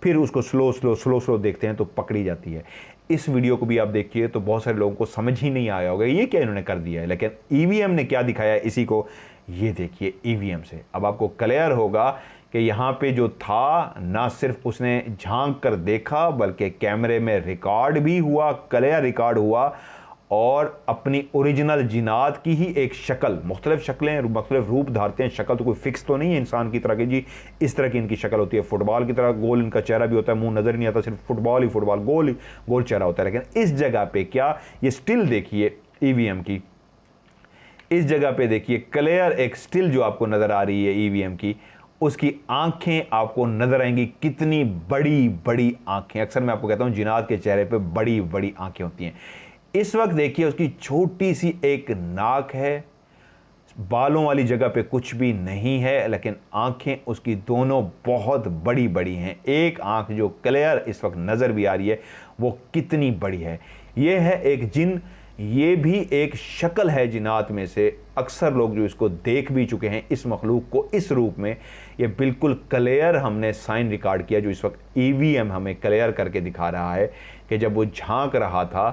फिर उसको स्लो देखते हैं तो पकड़ी जाती है। इस वीडियो को भी आप देखिए तो बहुत सारे लोगों को समझ ही नहीं आया होगा ये क्या इन्होंने कर दिया है, लेकिन ईवीएम ने क्या दिखाया इसी को ये देखिए ईवीएम से। अब आपको क्लियर होगा कि यहाँ पे जो था ना सिर्फ उसने झांक कर देखा बल्कि कैमरे में रिकॉर्ड भी हुआ, क्लियर रिकॉर्ड हुआ और अपनी ओरिजिनल जिनात की ही एक शक्ल, मुख्तलिफ शक्लें मुख्तलिफ रूप धारते हैं। शक्ल तो कोई फिक्स तो नहीं है इंसान की तरह की जी इस तरह की इनकी शक्ल होती है, फुटबॉल की तरह गोल इनका चेहरा भी होता है, मुंह नज़र नहीं आता, सिर्फ फुटबॉल ही फुटबॉल, गोल चेहरा होता है। लेकिन इस जगह पे क्या, ये स्टिल देखिए ईवीएम की, इस जगह पे देखिए क्लियर एक स्टिल जो आपको नज़र आ रही है ईवीएम की, उसकी आंखें आपको नजर आएंगी, कितनी बड़ी बड़ी आंखें। अक्सर मैं आपको कहता हूं जिनात के चेहरे पे बड़ी बड़ी आंखें होती हैं। इस वक्त देखिए उसकी छोटी सी एक नाक है, बालों वाली जगह पे कुछ भी नहीं है, लेकिन आंखें उसकी दोनों बहुत बड़ी बड़ी हैं। एक आंख जो क्लियर इस वक्त नज़र भी आ रही है वो कितनी बड़ी है। ये है एक जिन, ये भी एक शक्ल है जिनात में से। अक्सर लोग जो इसको देख भी चुके हैं इस मखलूक को इस रूप में, ये बिल्कुल क्लियर हमने साइन रिकॉर्ड किया जो इस वक्त ईवीएम हमें क्लियर करके दिखा रहा है कि जब वो झांक रहा था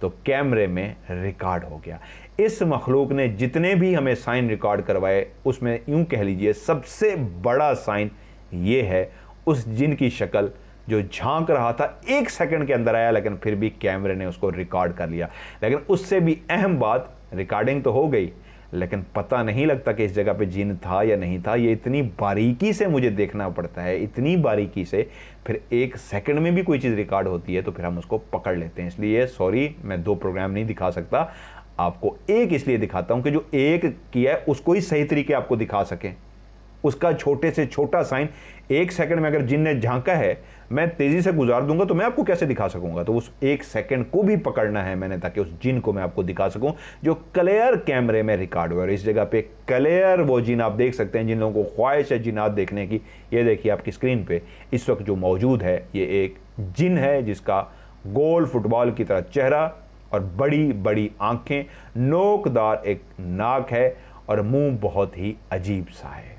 तो कैमरे में रिकॉर्ड हो गया। इस मखलूक ने जितने भी हमें साइन रिकॉर्ड करवाए उसमें यूं कह लीजिए सबसे बड़ा साइन ये है उस जिन की शक्ल जो झांक रहा था, 1 सेकंड के अंदर आया लेकिन फिर भी कैमरे ने उसको रिकॉर्ड कर लिया। लेकिन उससे भी अहम बात, रिकॉर्डिंग तो हो गई लेकिन पता नहीं लगता कि इस जगह पे जिन था या नहीं था। ये इतनी बारीकी से मुझे देखना पड़ता है, इतनी बारीकी से, फिर 1 सेकंड में भी कोई चीज़ रिकॉर्ड होती है तो फिर हम उसको पकड़ लेते हैं। इसलिए सॉरी, मैं 2 प्रोग्राम नहीं दिखा सकता आपको, एक इसलिए दिखाता हूं कि जो एक किया है उसको ही सही तरीके आपको दिखा सकें। उसका छोटे से छोटा साइन 1 सेकंड में अगर जिन ने झांका है, मैं तेजी से गुजार दूंगा तो मैं आपको कैसे दिखा सकूंगा। तो उस 1 सेकंड को भी पकड़ना है मैंने, ताकि उस जिन को मैं आपको दिखा सकूं जो क्लियर कैमरे में रिकॉर्ड हुआ। और इस जगह पे क्लियर वो जिन आप देख सकते हैं जिन लोगों को ख्वाहिश है जिन्नात देखने की। ये देखिए आपकी स्क्रीन पे इस वक्त जो मौजूद है ये एक जिन है जिसका गोल फुटबॉल की तरह चेहरा और बड़ी बड़ी आंखें, नोकदार एक नाक है और मुंह बहुत ही अजीब सा है।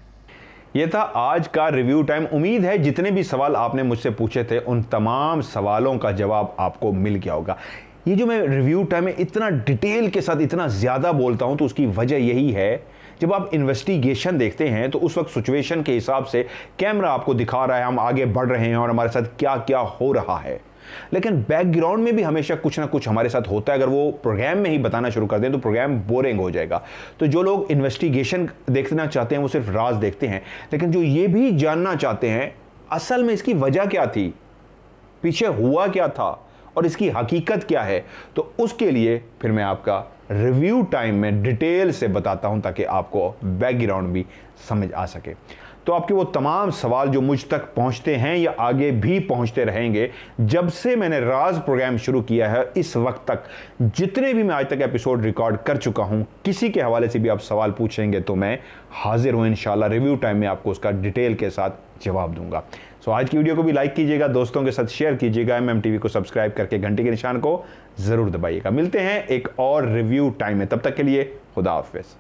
यह था आज का रिव्यू टाइम। उम्मीद है जितने भी सवाल आपने मुझसे पूछे थे उन तमाम सवालों का जवाब आपको मिल गया होगा। ये जो मैं रिव्यू टाइम में इतना डिटेल के साथ इतना ज़्यादा बोलता हूं तो उसकी वजह यही है, जब आप इन्वेस्टिगेशन देखते हैं तो उस वक्त सिचुएशन के हिसाब से कैमरा आपको दिखा रहा है हम आगे बढ़ रहे हैं और हमारे साथ क्या क्या हो रहा है, लेकिन बैकग्राउंड में भी हमेशा कुछ ना कुछ हमारे साथ होता है। अगर वो प्रोग्राम में ही बताना शुरू कर दें तो प्रोग्राम बोरिंग हो जाएगा। तो जो लोग इन्वेस्टिगेशन देखना चाहते हैं वो सिर्फ राज देखते हैं, लेकिन जो ये भी जानना चाहते हैं असल में इसकी वजह क्या थी, पीछे हुआ क्या था और इसकी हकीकत क्या है, तो उसके लिए फिर मैं आपका रिव्यू टाइम में डिटेल से बताता हूं ताकि आपको बैकग्राउंड भी समझ आ सके। तो आपके वो तमाम सवाल जो मुझ तक पहुंचते हैं या आगे भी पहुंचते रहेंगे, जब से मैंने राज प्रोग्राम शुरू किया है इस वक्त तक जितने भी मैं आज तक एपिसोड रिकॉर्ड कर चुका हूं, किसी के हवाले से भी आप सवाल पूछेंगे तो मैं हाजिर हूं इंशाल्लाह। रिव्यू टाइम में आपको उसका डिटेल के साथ जवाब दूंगा। सो आज की वीडियो को भी लाइक कीजिएगा, दोस्तों के साथ शेयर कीजिएगा, MMTV को सब्सक्राइब करके घंटे के निशान को जरूर दबाइएगा। मिलते हैं एक और रिव्यू टाइम में, तब तक के लिए खुदा हाफिज़।